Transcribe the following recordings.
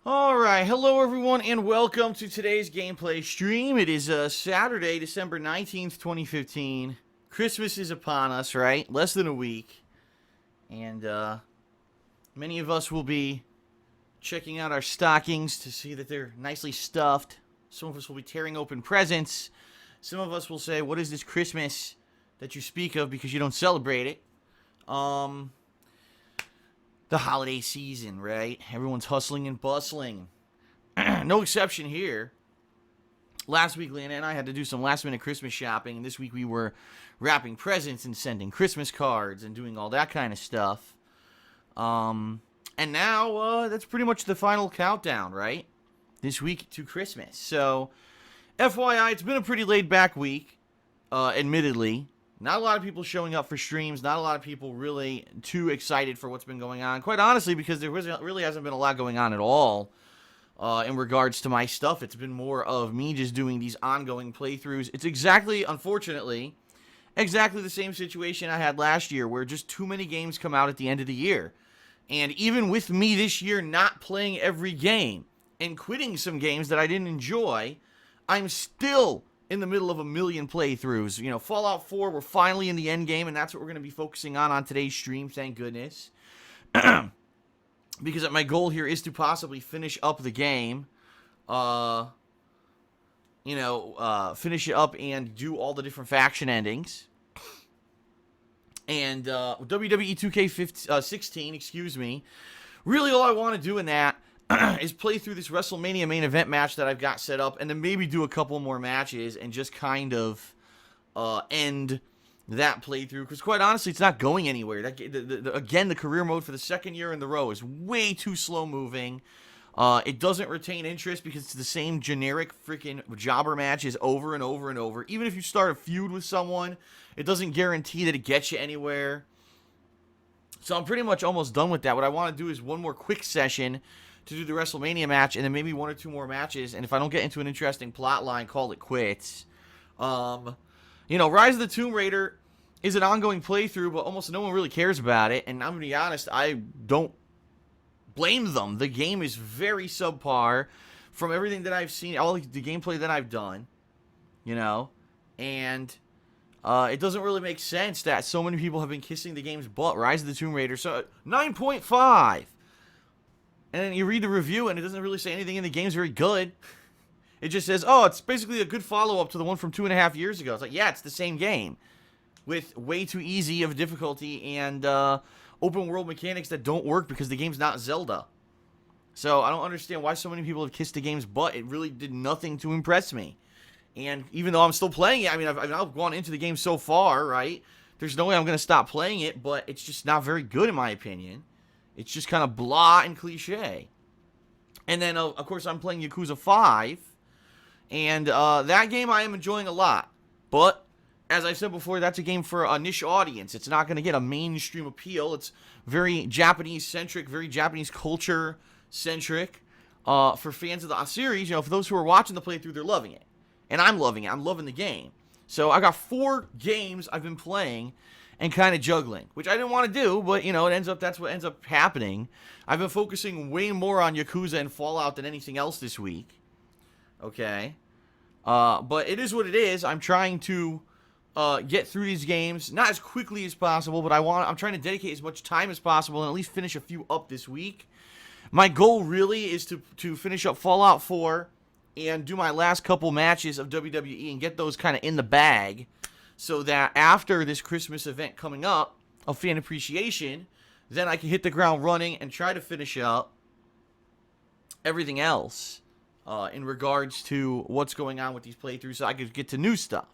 Alright, hello everyone and welcome to today's gameplay stream. It is Saturday, December 19th, 2015. Christmas is upon us, right? Less than a week. And many of us will be checking out our stockings to see that they're nicely stuffed. Some of us will be tearing open presents. Some of us will say, what is this Christmas that you speak of because you don't celebrate it? The holiday season, right? Everyone's hustling and bustling. No exception here. Last week, Lana and I had to do some last-minute Christmas shopping, and this week we were wrapping presents and sending Christmas cards and doing all that kind of stuff. And now, that's pretty much the final countdown, right? This week to Christmas. So, FYI, it's been a pretty laid-back week, admittedly. Not a lot of people showing up for streams. Not a lot of people really too excited for what's been going on. Quite honestly, because there really hasn't been a lot going on at all in regards to my stuff. It's been more of me just doing these ongoing playthroughs. It's unfortunately, exactly the same situation I had last year, where just too many games come out at the end of the year. And even with me this year not playing every game and quitting some games that I didn't enjoy, I'm still in the middle of a million playthroughs. You know, Fallout 4, we're finally in the end game, and that's what we're going to be focusing on today's stream, thank goodness. Because my goal here is to possibly finish up the game. Finish it up and do all the different faction endings. And WWE 2K16, excuse me. Really all I want to do in that is play through this WrestleMania main event match that I've got set up, and then maybe do a couple more matches and just kind of end that playthrough. Because quite honestly, it's not going anywhere. Again, the career mode for the second year in a row is way too slow moving. It doesn't retain interest because it's the same generic freaking jobber matches over and over and over. Even if you start a feud with someone, it doesn't guarantee that it gets you anywhere. So I'm pretty much almost done with that. What I want to do is one more quick session to do the WrestleMania match, and then maybe one or two more matches, and if I don't get into an interesting plot line, call it quits. Rise of the Tomb Raider is an ongoing playthrough, but almost no one really cares about it, and I'm going to be honest, I don't blame them. The game is very subpar from everything that I've seen, all the gameplay that I've done, and it doesn't really make sense that so many people have been kissing the game's butt. Rise of the Tomb Raider, so 9.5. And then you read the review, and it doesn't really say anything in the game's very good. It just says, oh, it's basically a good follow-up to the one from 2.5 years ago. It's like, yeah, it's the same game with way too easy of difficulty and open-world mechanics that don't work because the game's not Zelda. So I don't understand why so many people have kissed the game's butt. It really did nothing to impress me. And even though I'm still playing it, I mean, I've gone into the game so far, right? There's no way I'm going to stop playing it, but it's just not very good in my opinion. It's just kind of blah and cliche. And then, of course, I'm playing Yakuza 5. And that game I am enjoying a lot. But, as I said before, that's a game for a niche audience. It's not going to get a mainstream appeal. It's very Japanese-centric, very Japanese culture-centric. For fans of the series, for those who are watching the playthrough, they're loving it. And I'm loving it. I'm loving the game. So, I got 4 games I've been playing and kind of juggling, which I didn't want to do, but, that's what ends up happening. I've been focusing way more on Yakuza and Fallout than anything else this week. Okay? But it is what it is. I'm trying to get through these games, not as quickly as possible, but I'm trying to dedicate as much time as possible and at least finish a few up this week. My goal really is to finish up Fallout 4 and do my last couple matches of WWE and get those kind of in the bag, so that after this Christmas event coming up of Fan Appreciation, then I can hit the ground running and try to finish up everything else in regards to what's going on with these playthroughs, so I could get to new stuff.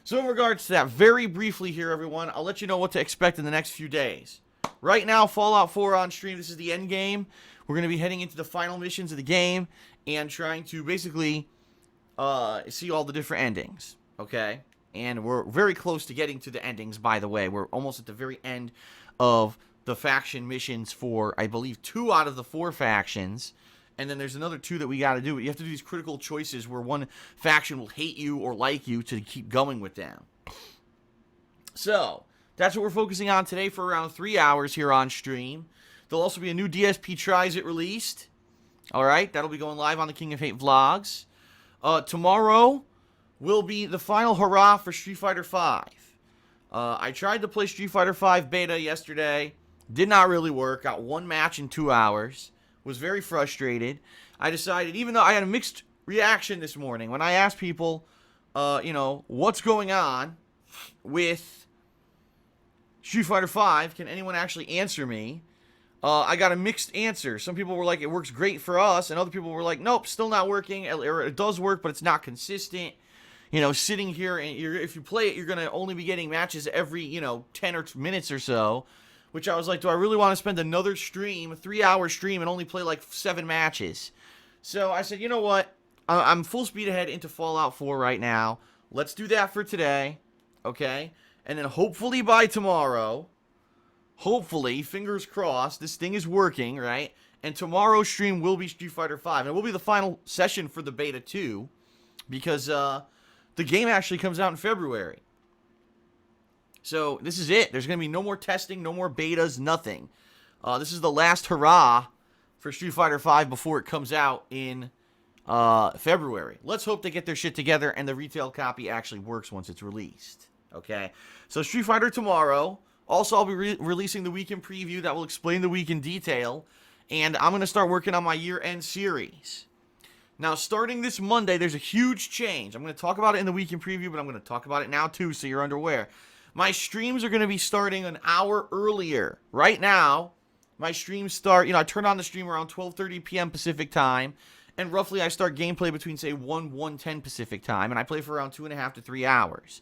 So in regards to that, very briefly here, everyone, I'll let you know what to expect in the next few days. Right now, Fallout 4 on stream. This is the end game. We're going to be heading into the final missions of the game and trying to basically see all the different endings, okay? And we're very close to getting to the endings, by the way. We're almost at the very end of the faction missions for, I believe, 2 out of the 4 factions. And then there's another 2 that we got to do. You have to do these critical choices where one faction will hate you or like you to keep going with them. So, that's what we're focusing on today for around 3 hours here on stream. There'll also be a new DSP Tries It released. All right, that'll be going live on the King of Hate vlogs. Tomorrow will be the final hurrah for Street Fighter V. I tried to play Street Fighter V beta yesterday. Did not really work. Got one match in 2 hours. Was very frustrated. I decided, even though I had a mixed reaction this morning, when I asked people, what's going on with Street Fighter V, can anyone actually answer me? I got a mixed answer. Some people were like, it works great for us, and other people were like, nope, still not working, or it does work, but it's not consistent. Sitting here, and if you play it, you're going to only be getting matches every, 10 or minutes or so, which I was like, do I really want to spend another stream, a 3-hour stream, and only play like 7 matches? So I said, you know what? I'm full speed ahead into Fallout 4 right now. Let's do that for today, okay? And then hopefully by tomorrow, fingers crossed, this thing is working, right? And tomorrow's stream will be Street Fighter V. And it will be the final session for the beta 2, because the game actually comes out in February. So this is it. There's going to be no more testing, no more betas, nothing. This is the last hurrah for Street Fighter V before it comes out in February. Let's hope they get their shit together and the retail copy actually works once it's released. Okay? So Street Fighter tomorrow. Also, I'll be releasing the weekend preview that will explain the week in detail. And I'm going to start working on my year-end series. Now, starting this Monday, there's a huge change. I'm going to talk about it in the weekend preview, but I'm going to talk about it now too, so you're underware. My streams are going to be starting an hour earlier. Right now, my streams start, I turn on the stream around 12:30 p.m. Pacific time, and roughly I start gameplay between, say, 1:10 Pacific time, and I play for around 2.5 to 3 hours.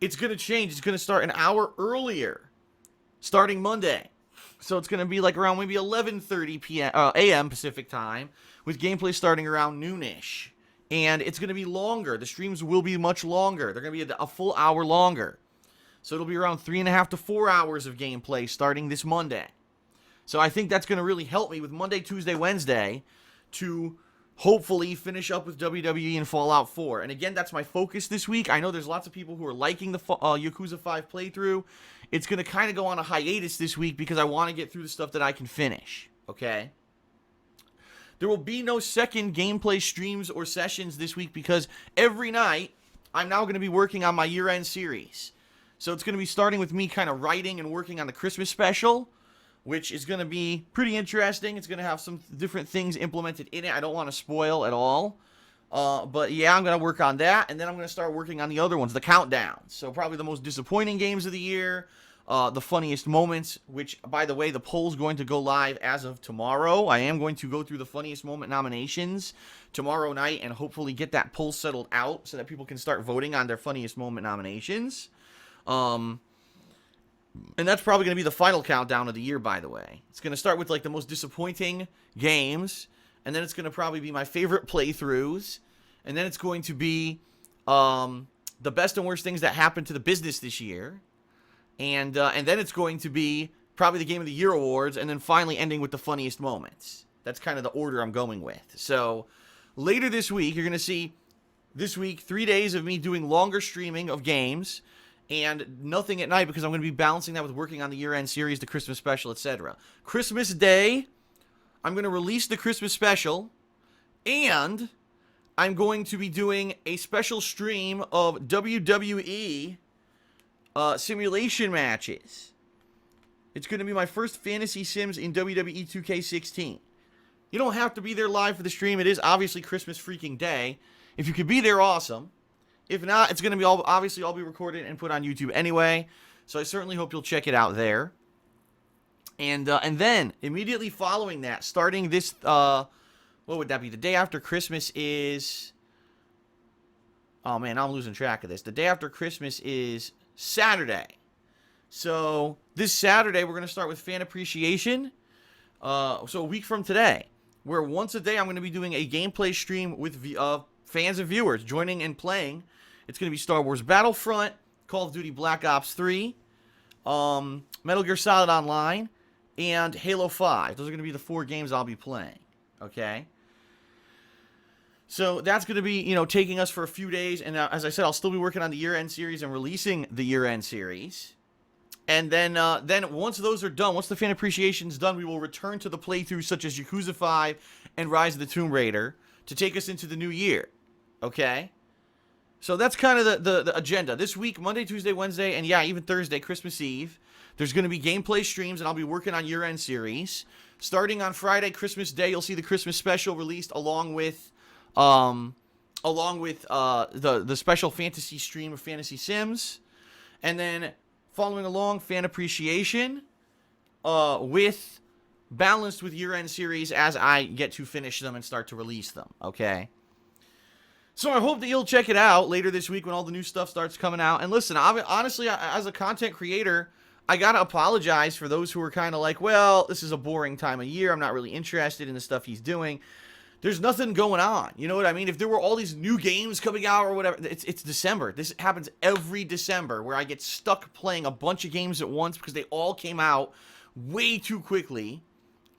It's going to change. It's going to start an hour earlier, starting Monday. So it's going to be like around maybe 11:30 a.m. Pacific time, with gameplay starting around noonish. And it's going to be longer. The streams will be much longer. They're going to be a full hour longer. So it'll be around 3.5 to 4 hours of gameplay starting this Monday. So I think that's going to really help me with Monday, Tuesday, Wednesday to hopefully finish up with WWE and Fallout 4. And again, that's my focus this week. I know there's lots of people who are liking the Yakuza 5 playthrough. It's going to kind of go on a hiatus this week because I want to get through the stuff that I can finish. Okay? There will be no second gameplay streams or sessions this week because every night I'm now going to be working on my year-end series. So it's going to be starting with me kind of writing and working on the Christmas special, which is going to be pretty interesting. It's going to have some different things implemented in it. I don't want to spoil at all. But yeah, I'm going to work on that. And then I'm going to start working on the other ones, the countdown. So probably the most disappointing games of the year, the funniest moments, which, by the way, the poll's going to go live as of tomorrow. I am going to go through the funniest moment nominations tomorrow night and hopefully get that poll settled out so that people can start voting on their funniest moment nominations. And that's probably going to be the final countdown of the year, by the way. It's going to start with, like, the most disappointing games, and then it's going to probably be my favorite playthroughs, and then it's going to be the best and worst things that happened to the business this year, and then it's going to be probably the Game of the Year awards, and then finally ending with the funniest moments. That's kind of the order I'm going with. So, later this week, you're going to see, this week, 3 days of me doing longer streaming of games, and nothing at night because I'm going to be balancing that with working on the year-end series, the Christmas special, etc. Christmas Day, I'm going to release the Christmas special, and I'm going to be doing a special stream of WWE simulation matches. It's going to be my first fantasy sims in WWE 2K16. You don't have to be there live for the stream. It is obviously Christmas freaking Day. If you could be there, awesome. If not, it's going to be obviously all be recorded and put on YouTube anyway. So I certainly hope you'll check it out there. And then immediately following that, starting this, what would that be? The day after Christmas is, oh man, I'm losing track of this. The day after Christmas is Saturday. So this Saturday we're going to start with fan appreciation. So a week from today, where once a day I'm going to be doing a gameplay stream with fans and viewers joining and playing. It's going to be Star Wars Battlefront, Call of Duty Black Ops 3, Metal Gear Solid Online, and Halo 5. Those are going to be the 4 games I'll be playing, okay? So that's going to be, taking us for a few days, and as I said, I'll still be working on the year-end series and releasing the year-end series. And then once those are done, once the fan appreciation's done, we will return to the playthroughs such as Yakuza 5 and Rise of the Tomb Raider to take us into the new year. Okay? So that's kind of the agenda. This week, Monday, Tuesday, Wednesday, and yeah, even Thursday, Christmas Eve, there's going to be gameplay streams, and I'll be working on year-end series. Starting on Friday, Christmas Day, you'll see the Christmas special released along with the special fantasy stream of Fantasy Sims. And then following along, fan appreciation with balanced with year-end series as I get to finish them and start to release them, okay? So I hope that you'll check it out later this week when all the new stuff starts coming out. And listen, honestly, as a content creator, I gotta apologize for those who are kind of like, well, this is a boring time of year. I'm not really interested in the stuff he's doing. There's nothing going on. You know what I mean? If there were all these new games coming out or whatever, it's December. This happens every December where I get stuck playing a bunch of games at once because they all came out way too quickly.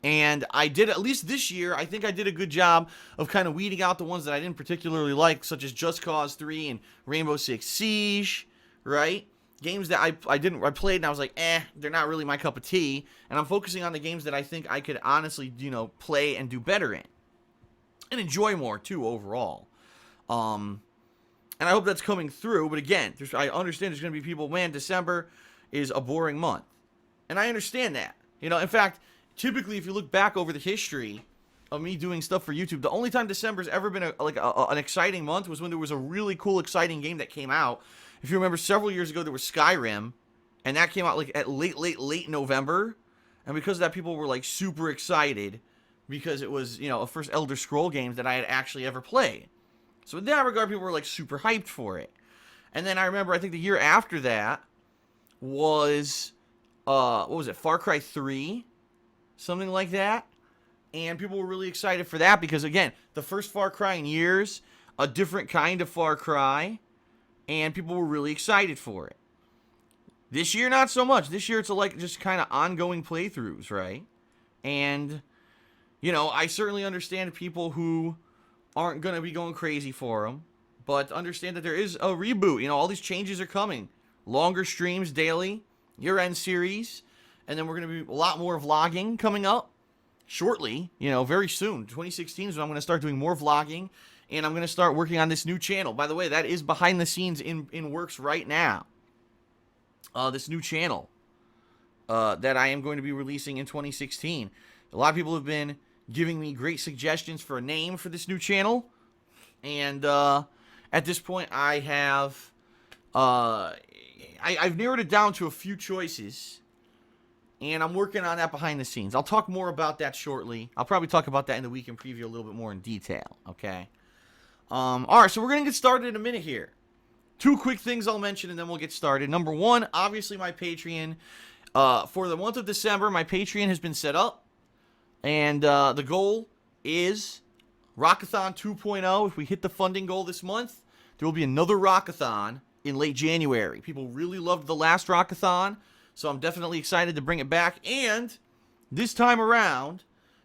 And I did, at least this year, I think I did a good job of kind of weeding out the ones that I didn't particularly like, such as Just Cause 3 and Rainbow Six Siege, right? Games that I played and I was like, they're not really my cup of tea. And I'm focusing on the games that I think I could honestly, play and do better in. And enjoy more, too, overall. And I hope that's coming through. But again, I understand there's going to be people, man, December is a boring month. And I understand that. In fact, typically, if you look back over the history of me doing stuff for YouTube, the only time December's ever been an exciting month was when there was a really cool, exciting game that came out. If you remember, several years ago, there was Skyrim. And that came out at late November. And because of that, people were super excited. Because it was, a first Elder Scroll game that I had actually ever played. So in that regard, people were, super hyped for it. And then I remember, I think the year after that was, what was it, Far Cry 3? Something like that. And people were really excited for that because, again, the first Far Cry in years, a different kind of Far Cry, and people were really excited for it. This year, not so much. This year, it's just kind of ongoing playthroughs, right? And I certainly understand people who aren't going to be going crazy for them, but understand that there is a reboot. All these changes are coming. Longer streams daily, year-end series, and then we're going to be a lot more vlogging coming up shortly, very soon. 2016 is when I'm going to start doing more vlogging, and I'm going to start working on this new channel. By the way, that is behind the scenes in works right now. This new channel that I am going to be releasing in 2016. A lot of people have been giving me great suggestions for a name for this new channel. And at this point, I have I've narrowed it down to a few choices. And I'm working on that behind the scenes. I'll talk more about that shortly. I'll probably talk about that in the weekend preview a little bit more in detail. Okay. All right, so we're going to get started in a minute here. Two quick things I'll mention and then we'll get started. Number one, obviously my Patreon. For the month of December, my Patreon has been set up. And the goal is Rockathon 2.0. If we hit the funding goal this month, there will be another Rockathon in late January. People really loved the last Rockathon, so I'm definitely excited to bring it back. And this time around,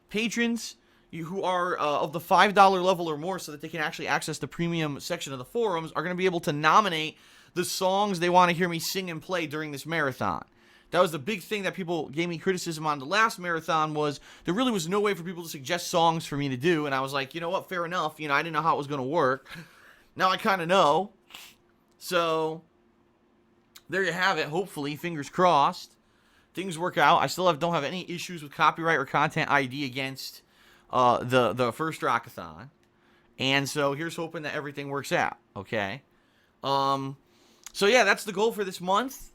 patrons who are of the $5 level or more so that they can actually access the premium section of the forums are going to be able to nominate the songs they want to hear me sing and play during this marathon. That was the big thing that people gave me criticism on the last marathon was there really was no way for people to suggest songs for me to do. And I was like, you know what, fair enough. I didn't know how it was going to work. Now I kind of know. So there you have it. Hopefully, fingers crossed, things work out. I still don't have any issues with copyright or content ID against the first Rockathon. And so here's hoping that everything works out. Okay. So yeah, that's the goal for this month.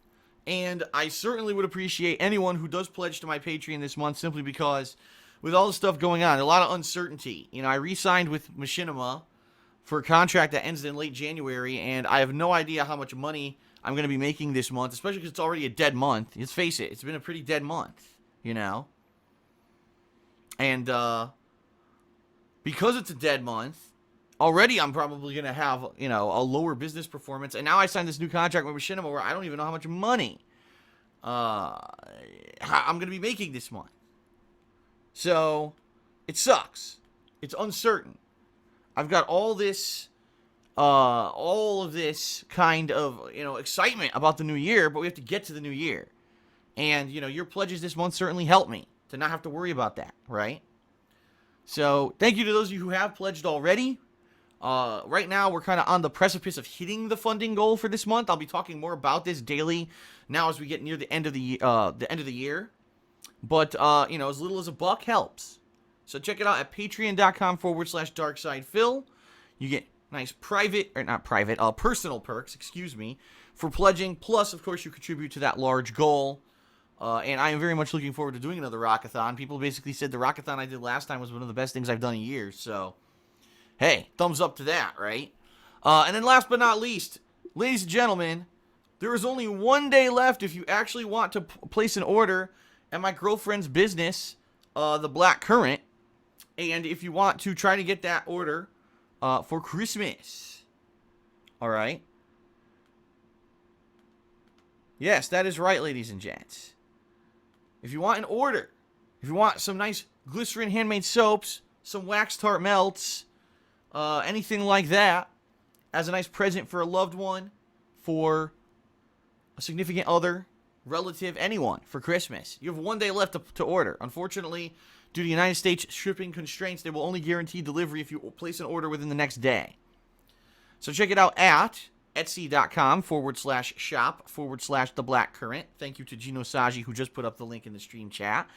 And I certainly would appreciate anyone who does pledge to my Patreon this month simply because with all the stuff going on, a lot of uncertainty. I re-signed with Machinima for a contract that ends in late January, and I have no idea how much money I'm going to be making this month, especially because it's already a dead month. Let's face it, it's been a pretty dead month, And because it's a dead month, already I'm probably going to have, a lower business performance. And now I signed this new contract with Machinima where I don't even know how much money I'm going to be making this month. So it sucks. It's uncertain. I've got all of this kind of, excitement about the new year, but we have to get to the new year. And, you know, your pledges this month certainly help me to not have to worry about that, right? So, thank you to those of you who have pledged already. Right now, we're kind of on the precipice of hitting the funding goal for this month. I'll be talking more about this daily now as we get near the end of the year. But, you know, as little as $1 helps. So check it out at patreon.com/darksidephil. You get nice personal perks, for pledging. Plus, of course, you contribute to that large goal. And I am very much looking forward to doing another Rockathon. People basically said the Rockathon I did last time was one of the best things I've done in years. So, hey, thumbs up to that, right? And then last but not least, ladies and gentlemen, there is only 1 day left if you actually want to place an order at my girlfriend's business, the Black Current. And if you want to try to get that order for Christmas. All right? Yes, that is right, ladies and gents. If you want an order, if you want some nice glycerin handmade soaps, some wax tart melts, anything like that, as a nice present for a loved one, for a significant other, relative, anyone, for Christmas, you have 1 day left to order. Unfortunately, due to United States shipping constraints, they will only guarantee delivery if you place an order within the next day. So check it out at etsy.com/shop/theblackcurrent. Thank you to Gino Saji, who just put up the link in the stream chat.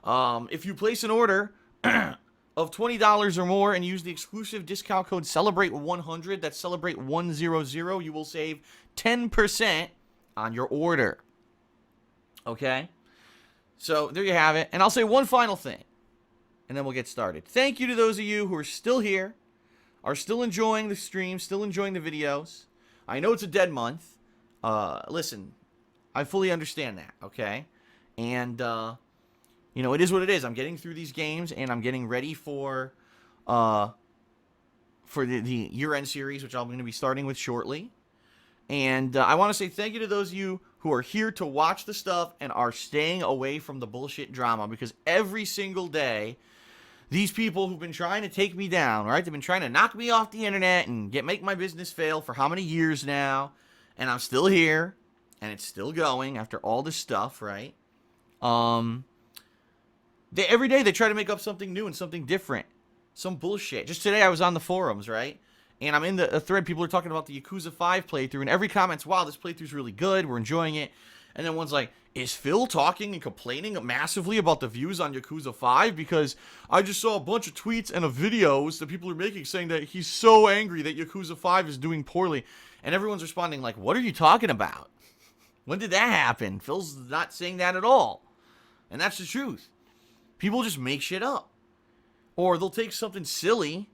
If you place an order of $20 or more and use the exclusive discount code CELEBRATE100, that's CELEBRATE100, you will save 10% on your order. Okay? So, there you have it. And I'll say one final thing, and then we'll get started. Thank you to those of you who are still here, are still enjoying the stream, still enjoying the videos. I know it's a dead month. Listen, I fully understand that, okay? And, you know, it is what it is. I'm getting through these games, and I'm getting ready for the year-end series, which I'm going to be starting with shortly. And I want to say thank you to those of you who are here to watch the stuff and are staying away from the bullshit drama, because every single day, these people who've been trying to take me down, right? They've been trying to knock me off the internet and make my business fail for how many years now? And I'm still here, and it's still going after all this stuff, right? Every day they try to make up something new and something different. Some bullshit. Just today I was on the forums, right? And I'm in a thread, people are talking about the Yakuza 5 playthrough, and every comment's, wow, this playthrough's really good, we're enjoying it. And then one's like, is Phil talking and complaining massively about the views on Yakuza 5? Because I just saw a bunch of tweets and videos that people are making saying that he's so angry that Yakuza 5 is doing poorly. And everyone's responding like, what are you talking about? When did that happen? Phil's not saying that at all. And that's the truth. People just make shit up. Or they'll take something silly.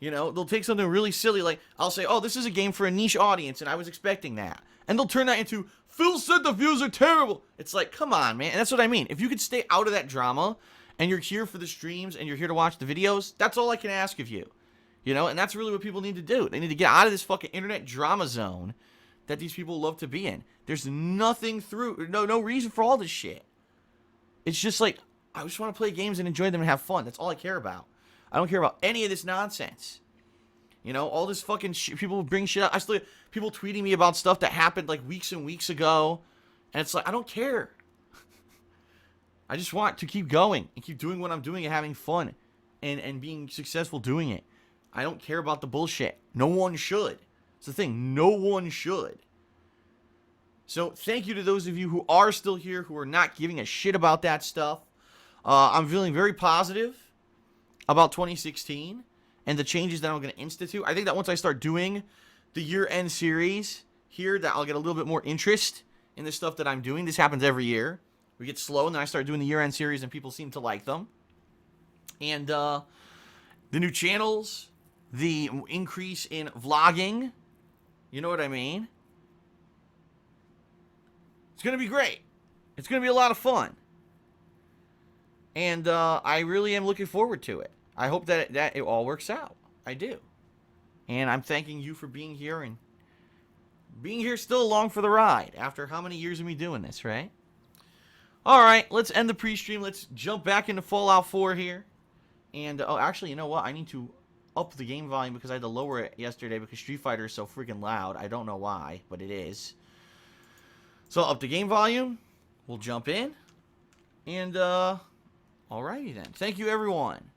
You know, they'll take something really silly, like, I'll say, oh, this is a game for a niche audience, and I was expecting that. And they'll turn that into, Phil said the views are terrible. It's like, come on, man. And that's what I mean. If you could stay out of that drama, and you're here for the streams, and you're here to watch the videos, that's all I can ask of you. You know, and that's really what people need to do. They need to get out of this fucking internet drama zone that these people love to be in. There's nothing no reason for all this shit. It's just like, I just want to play games and enjoy them and have fun. That's all I care about. I don't care about any of this nonsense. You know, all this fucking shit. People bring shit up. People tweeting me about stuff that happened like weeks and weeks ago. And it's like, I don't care. I just want to keep going and keep doing what I'm doing and having fun and being successful doing it. I don't care about the bullshit. No one should. It's the thing. No one should. So thank you to those of you who are still here, who are not giving a shit about that stuff. I'm feeling very positive about 2016 and the changes that I'm going to institute. I think that once I start doing the year-end series here, that I'll get a little bit more interest in the stuff that I'm doing. This happens every year. We get slow, and then I start doing the year-end series, and people seem to like them. And the new channels, the increase in vlogging, you know what I mean? It's going to be great. It's going to be a lot of fun. And I really am looking forward to it. I hope that it all works out. I do. And I'm thanking you for being here and being here still along for the ride after how many years of me doing this, right? All right, let's end the pre-stream. Let's jump back into Fallout 4 here. And, oh, actually, you know what? I need to up the game volume because I had to lower it yesterday because Street Fighter is so freaking loud. I don't know why, but it is. So, up the game volume. we'll jump in. And, alrighty then. Thank you, everyone,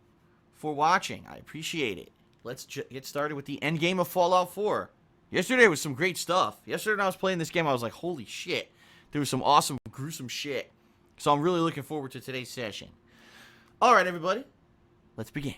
for watching. I appreciate it. Let's get started with the end game of Fallout 4. Yesterday was some great stuff. Yesterday when I was playing this game, I was like, holy shit. There was some awesome, gruesome shit. So I'm really looking forward to today's session. Alright, everybody. Let's begin.